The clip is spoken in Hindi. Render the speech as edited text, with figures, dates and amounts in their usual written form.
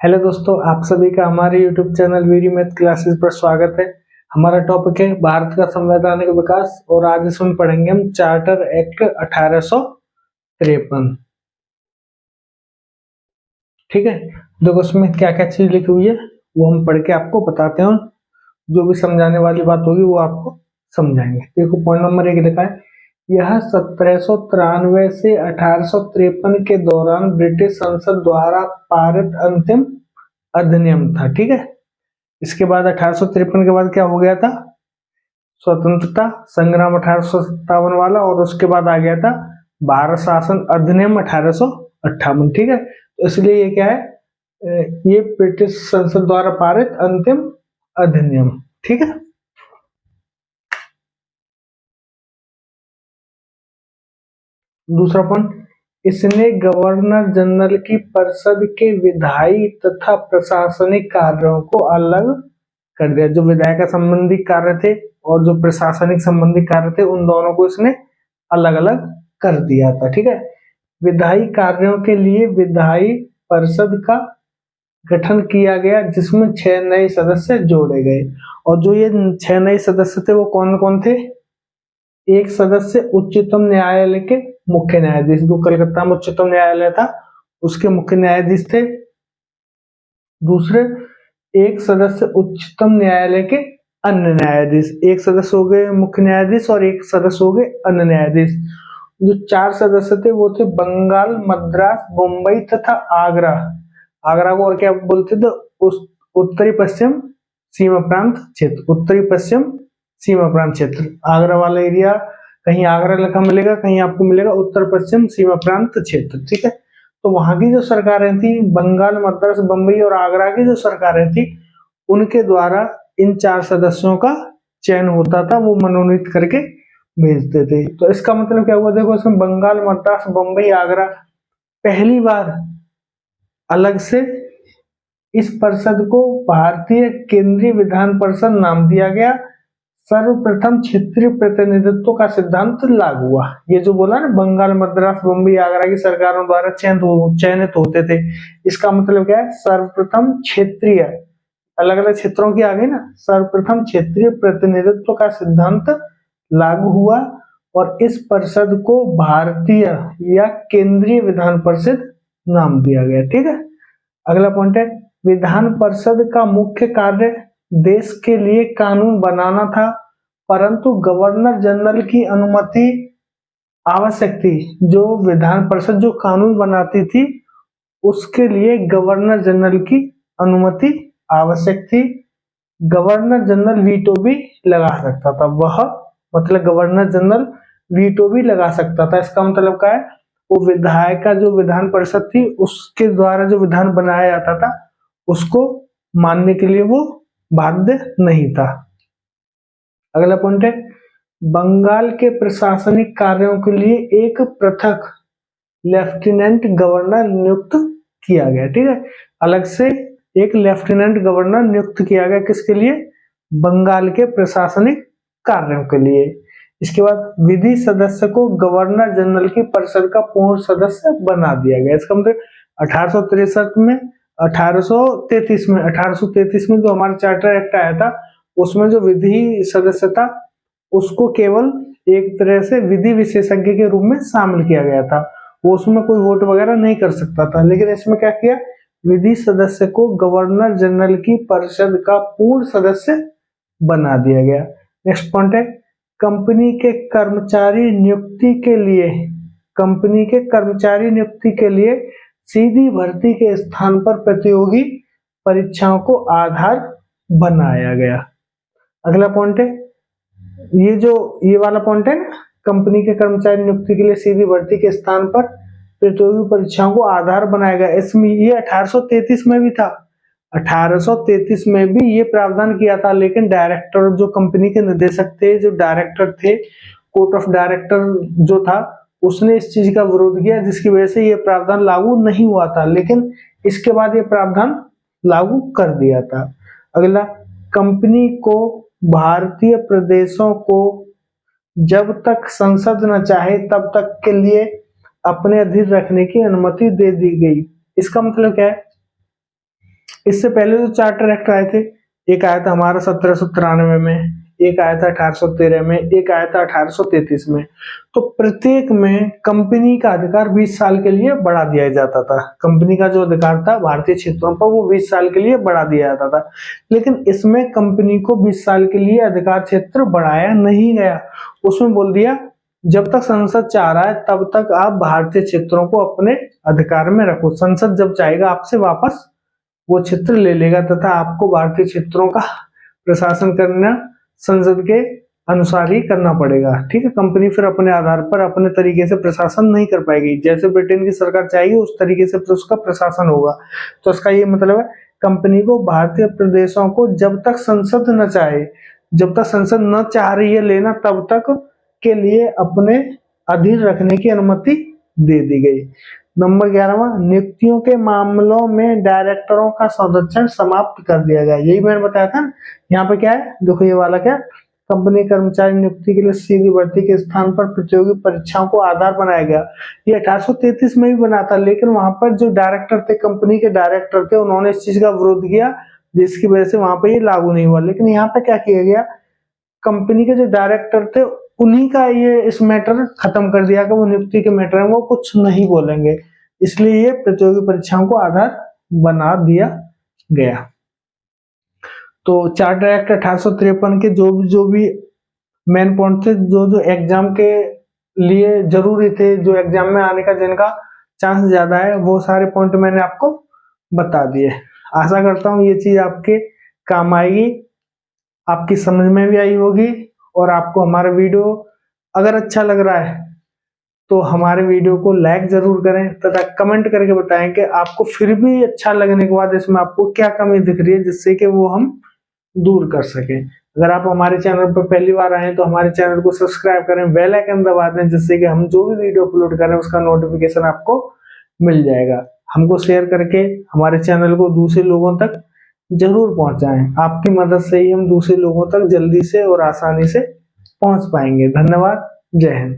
हेलो दोस्तों, आप सभी का हमारे YouTube channel Veeri math classes पर स्वागत है। हमारा टॉपिक है भारत का संवैधानिक विकास और आज इसमें पढ़ेंगे हम चार्टर एक्ट 1853। ठीक है, देखो उसमें क्या क्या चीज लिखी हुई है वो हम पढ़ के आपको बताते हैं। जो भी समझाने वाली बात होगी वो आपको समझाएंगे। देखो पॉइंट नंबर 1 लिखा है, यह 1793 से 1853 के दौरान ब्रिटिश संसद द्वारा पारित अंतिम अधिनियम था। ठीक है, इसके बाद 1853 के बाद क्या हो गया था, स्वतंत्रता संग्राम 1857 वाला, और उसके बाद आ गया था भारत शासन अधिनियम 1858। ठीक है, तो इसलिए ये क्या है, ये ब्रिटिश संसद द्वारा पारित अंतिम अधिनियम। ठीक है, दूसरा पॉइंट, इसने गवर्नर जनरल की परिषद के विधायी तथा प्रशासनिक कार्यों को अलग कर दिया। जो विधायी का संबंधी कार्य थे और जो प्रशासनिक संबंधी कार्य थे उन दोनों को इसने अलग अलग कर दिया था। ठीक है, विधायी कार्यों के लिए विधायी परिषद का गठन किया गया जिसमें 6 नए सदस्य जोड़े गए। और जो ये 6 नए सदस्य थे वो कौन कौन थे, एक सदस्य उच्चतम न्यायालय के मुख्य न्यायाधीश, जो कलकत्ता में उच्चतम न्यायालय था उसके मुख्य न्यायाधीश थे। दूसरे, एक सदस्य उच्चतम न्यायालय के अन्य न्यायाधीश, एक सदस्य हो गए मुख्य न्यायाधीश और एक सदस्य हो गए अन्य न्यायाधीश। जो 4 सदस्य थे वो थे बंगाल, मद्रास, मुंबई तथा आगरा। आगरा को और क्या बोलते थे, उस उत्तरी पश्चिम सीमा प्रांत क्षेत्र, उत्तरी पश्चिम सीमा प्रांत क्षेत्र। आगरा वाला एरिया, कहीं आगरा लिखा मिलेगा, कहीं आपको मिलेगा उत्तर पश्चिम सीमा प्रांत क्षेत्र। ठीक है, तो वहां की जो सरकारें थी, बंगाल, मद्रास, बंबई और आगरा की जो सरकारें थी, उनके द्वारा इन 4 सदस्यों का चयन होता था, वो मनोनीत करके भेजते थे। तो इसका मतलब क्या हुआ, देखो इसमें बंगाल, मद्रास, बंबई, आगरा पहली बार अलग से इस परिषद को भारतीय केंद्रीय विधान परिषद नाम दिया गया। सर्वप्रथम क्षेत्रीय प्रतिनिधित्व का सिद्धांत लागू हुआ। ये जो बोला ना, बंगाल, मद्रास, बम्बई, आगरा की सरकारों द्वारा चयनित होते थे, इसका मतलब क्या है, सर्वप्रथम क्षेत्रीय, अलग अलग क्षेत्रों की आ गई ना, सर्वप्रथम क्षेत्रीय प्रतिनिधित्व का सिद्धांत लागू हुआ और इस परिषद को भारतीय या केंद्रीय विधान परिषद नाम दिया गया। ठीक है, अगला पॉइंट है, विधान परिषद का मुख्य कार्य देश के लिए कानून बनाना था, परंतु गवर्नर जनरल की अनुमति आवश्यक थी। जो विधान परिषद जो कानून बनाती थी उसके लिए गवर्नर जनरल की अनुमति आवश्यक थी। गवर्नर जनरल वीटो भी लगा सकता था, वह मतलब गवर्नर जनरल वीटो भी लगा सकता था। इसका मतलब क्या है, वो विधायक का जो विधान परिषद थी उसके द्वारा जो विधान बनाया जाता था उसको मानने के लिए वो बाध्य नहीं था। अगला पॉइंट है, बंगाल के प्रशासनिक कार्यों के लिए एक पृथक लेफ्टिनेंट गवर्नर नियुक्त किया गया। ठीक है, अलग से एक लेफ्टिनेंट गवर्नर नियुक्त किया गया, किसके लिए, बंगाल के प्रशासनिक कार्यों के लिए। इसके बाद विधि सदस्य को गवर्नर जनरल की परिषद का पूर्ण सदस्य बना दिया गया। इसका मतलब 1863 में 1833 में जो हमारा चार्टर एक्ट आया था उसमें जो विधि सदस्य था उसको केवल एक तरह से विधि विशेषज्ञ के रूप में शामिल किया गया था, वो उसमें कोई वोट वगैरह नहीं कर सकता था। लेकिन इसमें क्या किया, विधि सदस्य को गवर्नर जनरल की परिषद का पूर्ण सदस्य बना दिया गया। नेक्स्ट पॉइंट है, कंपनी के कर्मचारी नियुक्ति के लिए, कंपनी के कर्मचारी नियुक्ति के लिए सीधी भर्ती के स्थान पर प्रतियोगी परीक्षाओं को आधार बनाया गया। अगला पॉइंट है, ये वाला पॉइंट है, कंपनी के कर्मचारी नियुक्ति के लिए सीधी भर्ती के स्थान पर प्रतियोगी परीक्षाओं को आधार बनाया गया। इसमें ये 1833 में भी था, 1833 में भी ये प्रावधान किया था, लेकिन डायरेक्टर जो कंपनी के निदेशक थे, जो डायरेक्टर थे, कोर्ट ऑफ डायरेक्टर जो था, उसने इस चीज का विरोध किया जिसकी वजह से ये प्रावधान लागू नहीं हुआ था, लेकिन इसके बाद ये प्रावधान लागू कर दिया था। अगला, कंपनी को भारतीय प्रदेशों को जब तक संसद न चाहे तब तक के लिए अपने अधीन रखने की अनुमति दे दी गई। इसका मतलब क्या है, इससे पहले जो चार्टर एक्ट आए थे, एक आया था हमारा 1793 में, एक आया था 1813 में, एक आया था 1833 में। तो प्रत्येक में कंपनी का अधिकार 20 साल के लिए बढ़ा दिया जाता था। कंपनी का जो अधिकार था भारतीय क्षेत्रों पर वो 20 साल के लिए बढ़ा दिया जाता था। लेकिन इसमें कंपनी को 20 साल के लिए अधिकार क्षेत्र बढ़ाया नहीं गया। उसमें बोल दिया जब तक संसद चाह रहा है तब तक आप भारतीय क्षेत्रों को अपने अधिकार में रखो, संसद जब चाहेगा आपसे वापस वो क्षेत्र ले लेगा तथा आपको भारतीय क्षेत्रों का प्रशासन करना संसद के अनुसार ही करना पड़ेगा। ठीक है, कंपनी फिर अपने आधार पर अपने तरीके से प्रशासन नहीं कर पाएगी। जैसे ब्रिटेन की सरकार चाहेगी उस तरीके से फिर उसका प्रशासन होगा। तो इसका ये मतलब है कंपनी को भारतीय प्रदेशों को जब तक संसद न चाहे, जब तक संसद न चाह रही है लेना, तब तक के लिए अपने अधीन रखने की अनुमति दे दी गई। नंबर 11वां, नियुक्तियों के मामलों में डायरेक्टरों का संरक्षण समाप्त कर दिया गया। यही मैंने बताया था। यहाँ पे क्या है, देखो ये वाला क्या, कंपनी कर्मचारी नियुक्ति के लिए सीधी भर्ती के स्थान पर प्रतियोगी परीक्षाओं को आधार बनाया गया। ये 1833 में भी बना था, लेकिन वहां पर जो डायरेक्टर थे, कंपनी के डायरेक्टर थे, उन्होंने इस चीज का विरोध किया, जिसकी वजह से वहां पर ये लागू नहीं हुआ। लेकिन यहाँ पे क्या किया गया, कंपनी के जो डायरेक्टर थे उन्हीं का ये इस मैटर खत्म कर दिया कि वो नियुक्ति के मैटर में वो कुछ नहीं बोलेंगे, इसलिए ये प्रतियोगी परीक्षाओं को आधार बना दिया गया। तो चार्टर एक्ट 1853 के जो भी मेन पॉइंट थे, जो एग्जाम के लिए जरूरी थे, जो एग्जाम में आने का जिनका चांस ज्यादा है, वो सारे पॉइंट मैंने आपको बता दिए। आशा करता हूँ ये चीज आपके काम आएगी, आपकी समझ में भी आई होगी, और आपको हमारा वीडियो अगर अच्छा लग रहा है तो हमारे वीडियो को लाइक जरूर करें तथा कमेंट करके बताएं कि आपको फिर भी अच्छा लगने के बाद इसमें आपको क्या कमी दिख रही है, जिससे कि वो हम दूर कर सकें। अगर आप हमारे चैनल पर पहली बार आए तो हमारे चैनल को सब्सक्राइब करें, बेल आइकन दबा दें, जिससे कि हम जो भी वीडियो अपलोड करें उसका नोटिफिकेशन आपको मिल जाएगा। हमको शेयर करके हमारे चैनल को दूसरे लोगों तक जरूर पहुंचाएं। आपकी मदद से ही हम दूसरे लोगों तक जल्दी से और आसानी से पहुंच पाएंगे। धन्यवाद। जय हिंद।